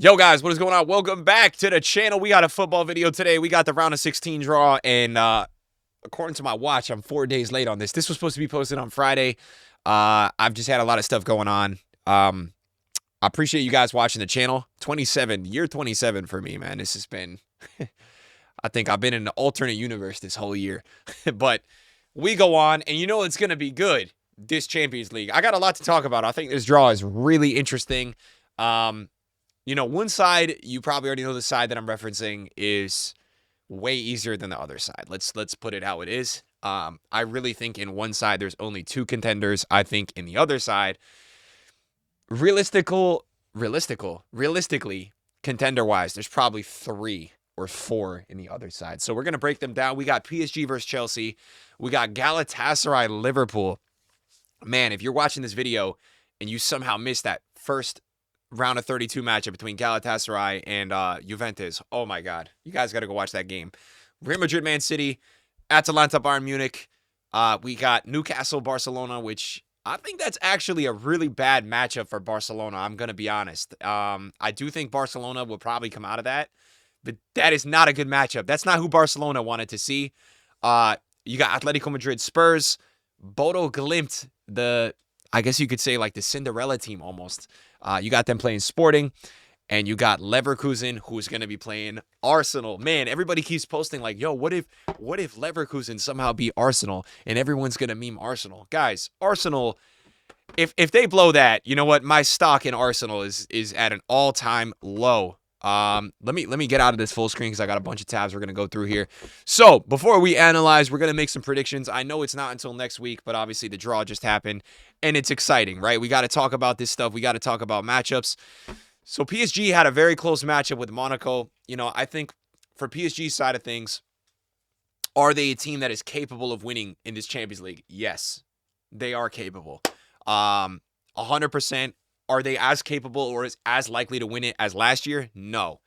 Yo, guys, what is going on? Welcome back to the channel. We got a football video today. We got the round of 16 draw, and according to my watch, I'm 4 days late on this. This was supposed to be posted on Friday. I've just had a lot of stuff going on. I appreciate you guys watching the channel. Year 27 for me, man. This has been, I think I've been in an alternate universe this whole year. But we go on, and you know it's going to be good, this Champions League. I got a lot to talk about. I think this draw is really interesting. One side, you probably already know the side that I'm referencing is way easier than the other side. Let's put it how it is. I really think in one side there's only two contenders. I think in the other side, realistically, contender-wise, there's probably 3 or 4 in the other side. So we're going to break them down. We got PSG versus Chelsea. We got Galatasaray, Liverpool. Man, if you're watching this video and you somehow missed that first round of 32 matchup between Galatasaray and Juventus. Oh my God. You guys got to go watch that game. Real Madrid, Man City, Atalanta, Bayern Munich. We got Newcastle, Barcelona, which I think that's actually a really bad matchup for Barcelona. I'm going to be honest. I do think Barcelona will probably come out of that, but that is not a good matchup. That's not who Barcelona wanted to see. You got Atletico Madrid, Spurs, Bodo Glimt, I guess you could say like the Cinderella team almost. You got them playing Sporting, and you got Leverkusen, who's going to be playing Arsenal. Man, everybody keeps posting like, yo, what if Leverkusen somehow beat Arsenal, and everyone's going to meme Arsenal? Guys, Arsenal, if they blow that, you know what? My stock in Arsenal is at an all-time low. Let me get out of this full screen because I got a bunch of tabs we're going to go through here. So before we analyze, we're going to make some predictions. I know it's not until next week, but obviously the draw just happened and it's exciting, right? We got to talk about this stuff. We got to talk about matchups. So PSG had a very close matchup with Monaco. I think for PSG's side of things, are they a team that is capable of winning in this Champions League? Yes, they are capable. 100%. Are they as capable or as likely to win it as last year? No.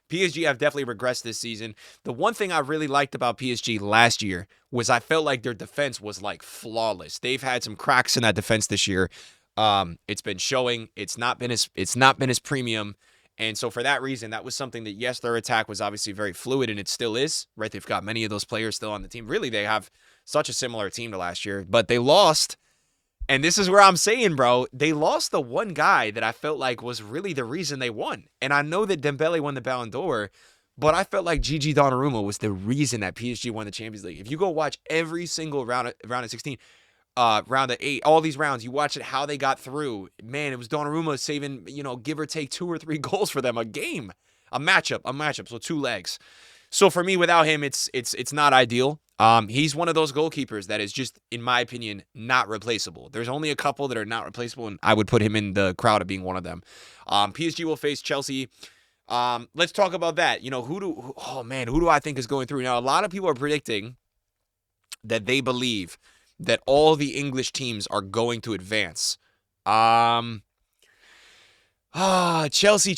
PSG have definitely regressed this season. The one thing I really liked about PSG last year was I felt like their defense was like flawless. They've had some cracks in that defense this year. It's been showing. It's not been as premium. And so for that reason, that was something that, yes, their attack was obviously very fluid, and it still is, right? They've got many of those players still on the team. Really, they have such a similar team to last year, but they lost. And this is where I'm saying, bro, they lost the one guy that I felt like was really the reason they won. And I know that Dembele won the Ballon d'Or, but I felt like Gigi Donnarumma was the reason that PSG won the Champions League. If you go watch every single round of 16, round of 8, all these rounds, you watch it how they got through. Man, it was Donnarumma saving, give or take 2 or 3 goals for them a game, a matchup. So 2 legs. So for me, without him, it's not ideal. He's one of those goalkeepers that is just, in my opinion, not replaceable. There's only a couple that are not replaceable, and I would put him in the crowd of being one of them. PSG will face Chelsea. Let's talk about that. Who do I think is going through? Now, a lot of people are predicting that they believe that all the English teams are going to advance. Chelsea.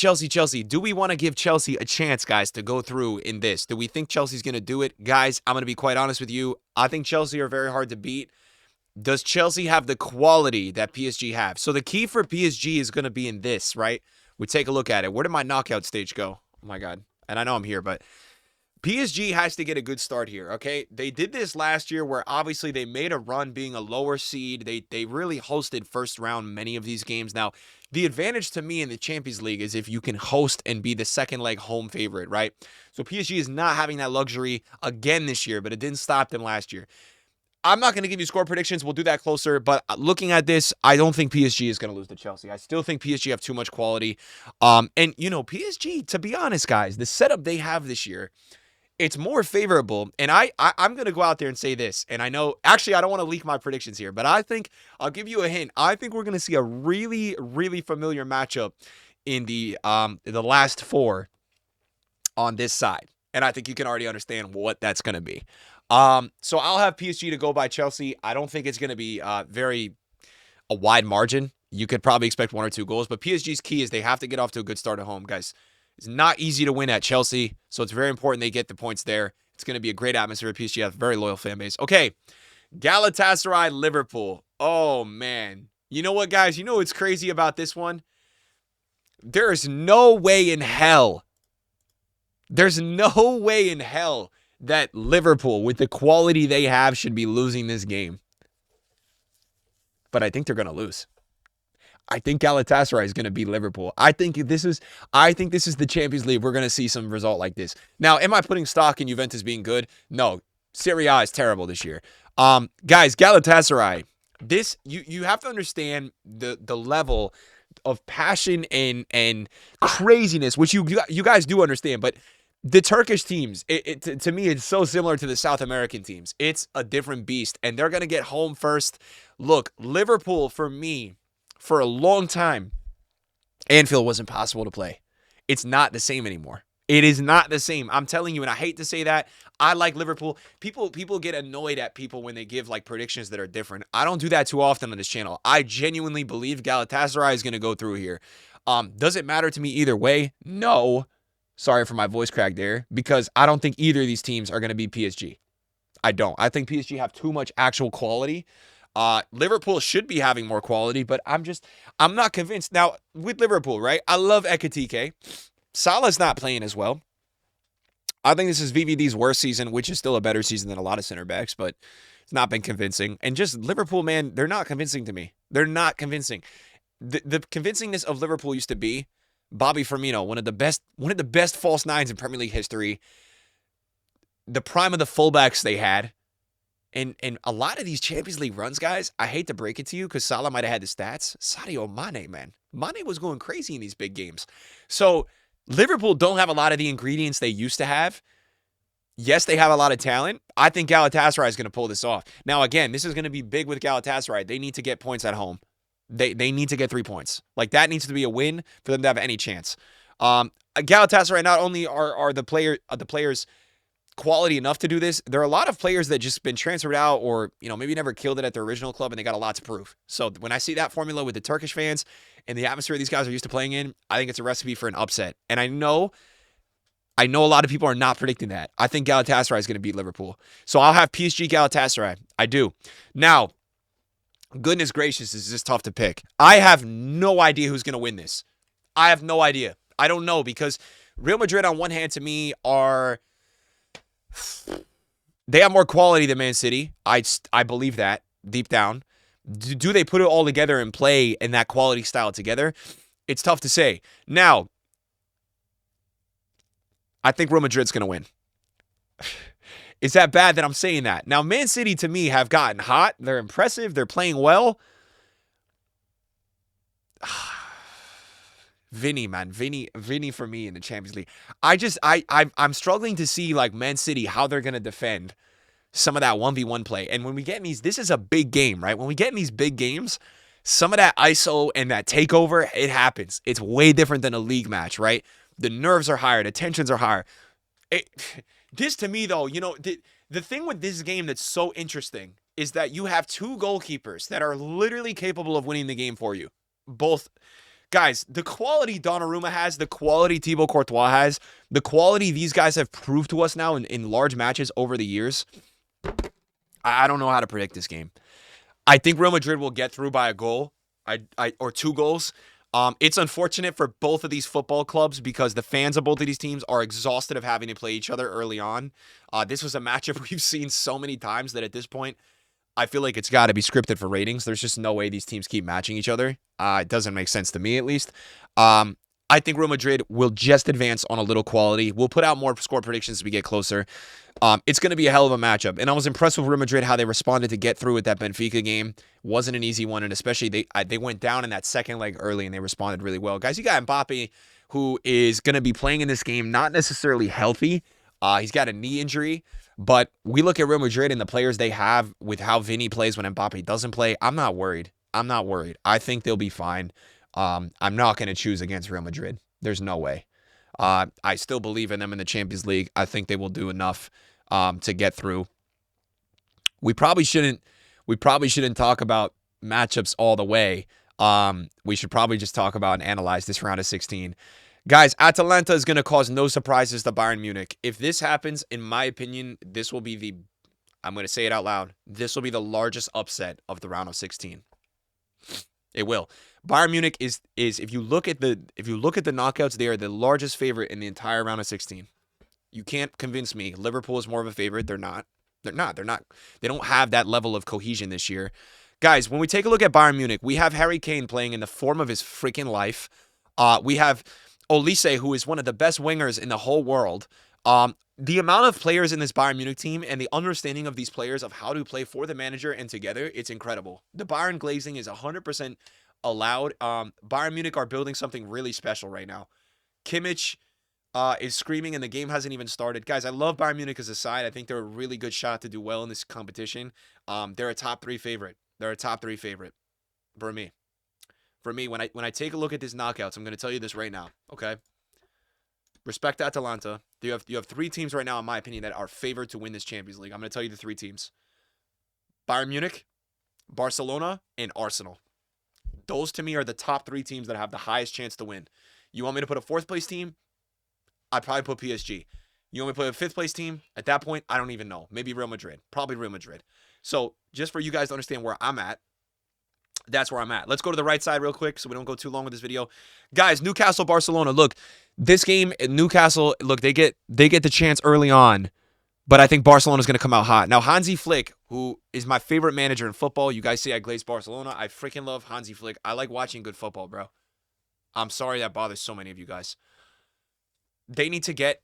Do we want to give Chelsea a chance, guys, to go through in this? Do we think Chelsea's going to do it? Guys, I'm going to be quite honest with you. I think Chelsea are very hard to beat. Does Chelsea have the quality that PSG have? So the key for PSG is going to be in this, right? We take a look at it. Where did my knockout stage go? Oh, my God. And I know I'm here, but PSG has to get a good start here, okay? They did this last year where obviously they made a run being a lower seed. They really hosted first round many of these games. Now, the advantage to me in the Champions League is if you can host and be the second leg home favorite, right? So PSG is not having that luxury again this year, but it didn't stop them last year. I'm not going to give you score predictions. We'll do that closer. But looking at this, I don't think PSG is going to lose to Chelsea. I still think PSG have too much quality. PSG, to be honest, guys, the setup they have this year, it's more favorable, and I'm going to go out there and say this, and I know, actually, I don't want to leak my predictions here, but I think, I'll give you a hint, I think we're going to see a really, really familiar matchup in the last 4 on this side, and I think you can already understand what that's going to be. So I'll have PSG to go by Chelsea. I don't think it's going to be a wide margin. You could probably expect 1 or 2 goals, but PSG's key is they have to get off to a good start at home, guys. It's not easy to win at Chelsea, so it's very important they get the points there. It's going to be a great atmosphere at PSG. Have a very loyal fan base. Okay, Galatasaray, Liverpool. Oh, man. You know what, guys? You know what's crazy about this one? There's no way in hell. There's no way in hell that Liverpool, with the quality they have, should be losing this game. But I think they're going to lose. I think Galatasaray is going to beat Liverpool. I think this is the Champions League. We're going to see some result like this. Now, am I putting stock in Juventus being good? No. Serie A is terrible this year. Guys, Galatasaray, this you have to understand the level of passion and craziness, which you guys do understand, but the Turkish teams, to me, it's so similar to the South American teams. It's a different beast, and they're going to get home first. Look, Liverpool, for me, for a long time, Anfield was impossible to play. It's not the same anymore. It is not the same. I'm telling you, and I hate to say that. I like Liverpool. People get annoyed at people when they give like predictions that are different. I don't do that too often on this channel. I genuinely believe Galatasaray is going to go through here. Does it matter to me either way? No. Sorry for my voice crack there, because I don't think either of these teams are going to be PSG. I don't. I think PSG have too much actual quality. Liverpool should be having more quality, but I'm not convinced. Now, with Liverpool, right? I love Ekitike. Salah's not playing as well. I think this is VVD's worst season, which is still a better season than a lot of center backs, but it's not been convincing. And just Liverpool, man, they're not convincing to me. They're not convincing. The convincingness of Liverpool used to be Bobby Firmino, one of the best false nines in Premier League history. The prime of the fullbacks they had. And a lot of these Champions League runs, guys, I hate to break it to you because Salah might have had the stats. Sadio Mane, man. Mane was going crazy in these big games. So Liverpool don't have a lot of the ingredients they used to have. Yes, they have a lot of talent. I think Galatasaray is going to pull this off. Now, again, this is going to be big with Galatasaray. They need to get points at home. They need to get 3 points. Like, that needs to be a win for them to have any chance. Galatasaray, not only are the players quality enough to do this, there are a lot of players that just been transferred out or, maybe never killed it at their original club and they got a lot to prove. So when I see that formula with the Turkish fans and the atmosphere these guys are used to playing in, I think it's a recipe for an upset. And I know a lot of people are not predicting that. I think Galatasaray is going to beat Liverpool. So I'll have PSG Galatasaray. I do. Now, goodness gracious, is this tough to pick. I have no idea who's going to win this. I have no idea. I don't know, because Real Madrid on one hand to me they have more quality than Man City. I believe that deep down. Do they put it all together and play in that quality style together? It's tough to say. Now, I think Real Madrid's going to win. Is that bad that I'm saying that? Now, Man City, to me, have gotten hot. They're impressive. They're playing well. Vinny, man. Vinny for me in the Champions League. I'm struggling to see, like, Man City, how they're going to defend some of that 1v1 play. And when we get in these, this is a big game, right? When we get in these big games, some of that ISO and that takeover, it happens. It's way different than a league match, right? The nerves are higher. The tensions are higher. This, to me, though, the thing with this game that's so interesting is that you have two goalkeepers that are literally capable of winning the game for you. Both. Guys, the quality Donnarumma has, the quality Thibaut Courtois has, the quality these guys have proved to us now in large matches over the years, I don't know how to predict this game. I think Real Madrid will get through by a goal or 2 goals. It's unfortunate for both of these football clubs because the fans of both of these teams are exhausted of having to play each other early on. This was a matchup we've seen so many times that at this point, I feel like it's got to be scripted for ratings. There's just no way these teams keep matching each other. It doesn't make sense to me, at least. I think Real Madrid will just advance on a little quality. We'll put out more score predictions as we get closer. It's going to be a hell of a matchup. And I was impressed with Real Madrid, how they responded to get through with that Benfica game. Wasn't an easy one, and especially they went down in that second leg early, and they responded really well. Guys, you got Mbappe, who is going to be playing in this game, not necessarily healthy. He's got a knee injury. But we look at Real Madrid and the players they have with how Vinny plays when Mbappe doesn't play. I'm not worried. I think they'll be fine. I'm not going to choose against Real Madrid. There's no way. I still believe in them in the Champions League. I think they will do enough to get through. We probably shouldn't talk about matchups all the way. We should probably just talk about and analyze this round of 16. Guys, Atalanta is going to cause no surprises to Bayern Munich. If this happens, in my opinion, this will be I'm going to say it out loud, this will be the largest upset of the round of 16. It will. Bayern Munich is if you look at the knockouts, they are the largest favorite in the entire round of 16. You can't convince me Liverpool is more of a favorite. They're not. They're not. They're not. They don't have that level of cohesion this year. Guys, when we take a look at Bayern Munich, we have Harry Kane playing in the form of his freaking life. We have Olise, who is one of the best wingers in the whole world. The amount of players in this Bayern Munich team and the understanding of these players of how to play for the manager and together, it's incredible. The Bayern glazing is 100% allowed. Bayern Munich are building something really special right now. Kimmich is screaming and the game hasn't even started. Guys, I love Bayern Munich as a side. I think they're a really good shot to do well in this competition. They're a top 3 favorite. They're a top 3 favorite for me. For me, when I take a look at these knockouts, I'm going to tell you this right now, okay? Respect Atalanta. You have 3 teams right now, in my opinion, that are favored to win this Champions League. I'm going to tell you the 3 teams. Bayern Munich, Barcelona, and Arsenal. Those, to me, are the top 3 teams that have the highest chance to win. You want me to put a 4th place team? I'd probably put PSG. You want me to put a 5th place team? At that point, I don't even know. Maybe Real Madrid. Probably Real Madrid. So, just for you guys to understand where I'm at, that's where I'm at. Let's go to the right side real quick so we don't go too long with this video. Guys, Newcastle, Barcelona. Look, this game, Newcastle, look, they get the chance early on, but I think Barcelona's going to come out hot. Now, Hansi Flick, who is my favorite manager in football. You guys say I glaze Barcelona. I freaking love Hansi Flick. I like watching good football, bro. I'm sorry that bothers so many of you guys. They need to get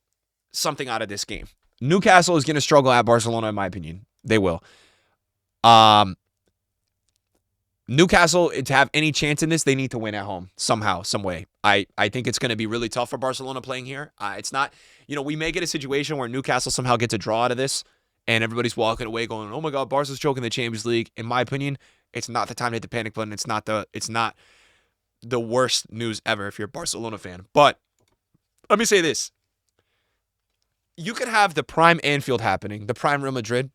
something out of this game. Newcastle is going to struggle at Barcelona, in my opinion. They will. Newcastle, to have any chance in this, they need to win at home somehow, some way. I think it's going to be really tough for Barcelona playing here. It's not, we may get a situation where Newcastle somehow gets a draw out of this, and everybody's walking away going, "Oh my God, Barca's choking the Champions League." In my opinion, it's not the time to hit the panic button. It's not the worst news ever if you're a Barcelona fan. But let me say this: you could have the prime Anfield happening, the prime Real Madrid.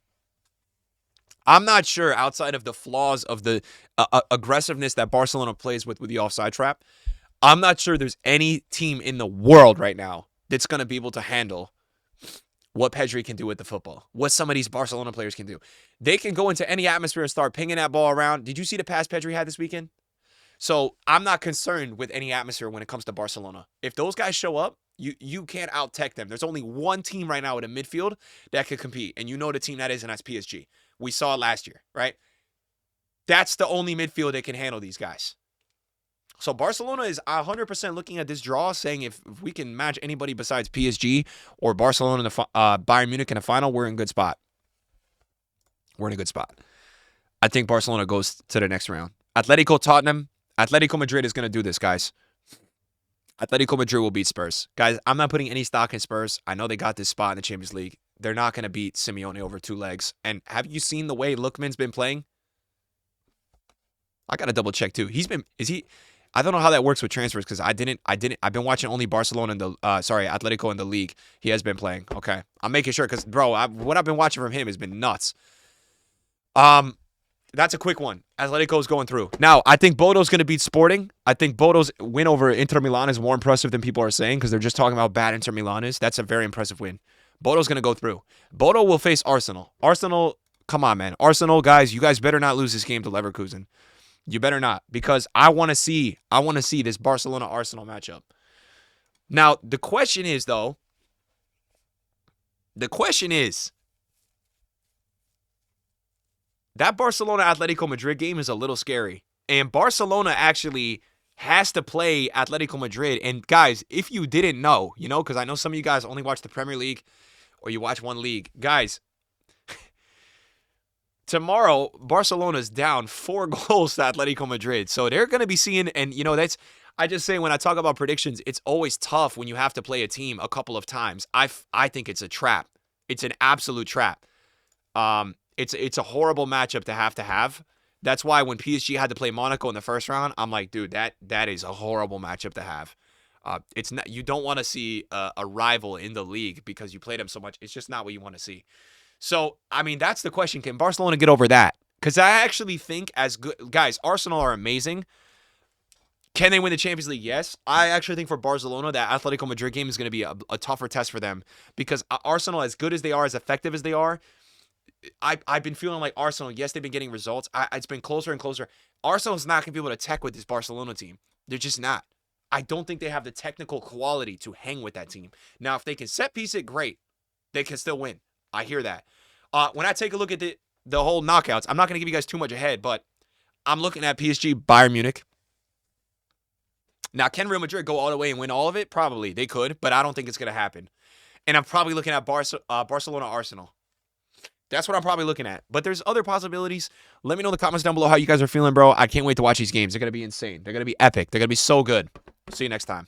I'm not sure, outside of the flaws of the aggressiveness that Barcelona plays with the offside trap, I'm not sure there's any team in the world right now that's going to be able to handle what Pedri can do with the football, what some of these Barcelona players can do. They can go into any atmosphere and start pinging that ball around. Did you see the pass Pedri had this weekend? So I'm not concerned with any atmosphere when it comes to Barcelona. If those guys show up, you can't out-tech them. There's only one team right now in the midfield that could compete, and you know the team that is, and that's PSG. We saw it last year, right? That's the only midfield that can handle these guys. So Barcelona is 100% looking at this draw, saying if we can match anybody besides PSG or Barcelona in the Bayern Munich in the final, we're in a good spot. We're in a good spot. I think Barcelona goes to the next round. Atletico Tottenham. Atletico Madrid is going to do this, guys. Atletico Madrid will beat Spurs. Guys, I'm not putting any stock in Spurs. I know they got this spot in the Champions League. They're not going to beat Simeone over 2 legs. And have you seen the way Lookman's been playing? I got to double check too. I don't know how that works with transfers because I've been watching only Barcelona Atletico in the league. He has been playing. Okay. I'm making sure because, bro, what I've been watching from him has been nuts. That's a quick one. Atletico's going through. Now, I think Bodo's going to beat Sporting. I think Bodo's win over Inter Milan is more impressive than people are saying because they're just talking about how bad Inter Milan is. That's a very impressive win. Bodo's going to go through. Bodo will face Arsenal. Arsenal, come on, man. Arsenal, guys, you guys better not lose this game to Leverkusen. You better not, because I want to see this Barcelona-Arsenal matchup. Now, the question is, that Barcelona-Atletico Madrid game is a little scary. And Barcelona actually has to play Atletico Madrid. And guys, if you didn't know, because I know some of you guys only watch the Premier League or you watch one league. Guys, tomorrow, Barcelona's down 4 goals to Atletico Madrid. So they're going to be seeing, and I just say when I talk about predictions, it's always tough when you have to play a team a couple of times. I think it's a trap. It's an absolute trap. It's a horrible matchup to have. That's why when PSG had to play Monaco in the first round, I'm like, dude, that is a horrible matchup to have. It's not. You don't want to see a rival in the league because you played them so much. It's just not what you want to see. So, I mean, that's the question. Can Barcelona get over that? Because I actually think guys, Arsenal are amazing. Can they win the Champions League? Yes. I actually think for Barcelona, that Atletico Madrid game is going to be a tougher test for them because Arsenal, as good as they are, as effective as they are, I've been feeling like Arsenal, yes, they've been getting results. It's been closer and closer. Arsenal's not going to be able to tech with this Barcelona team. They're just not. I don't think they have the technical quality to hang with that team. Now, if they can set piece it, great. They can still win. I hear that. When I take a look at the whole knockouts, I'm not going to give you guys too much ahead, but I'm looking at PSG, Bayern Munich. Now, can Real Madrid go all the way and win all of it? Probably. They could, but I don't think it's going to happen. And I'm probably looking at Barcelona, Arsenal. That's what I'm probably looking at. But there's other possibilities. Let me know in the comments down below how you guys are feeling, bro. I can't wait to watch these games. They're going to be insane. They're going to be epic. They're going to be so good. See you next time.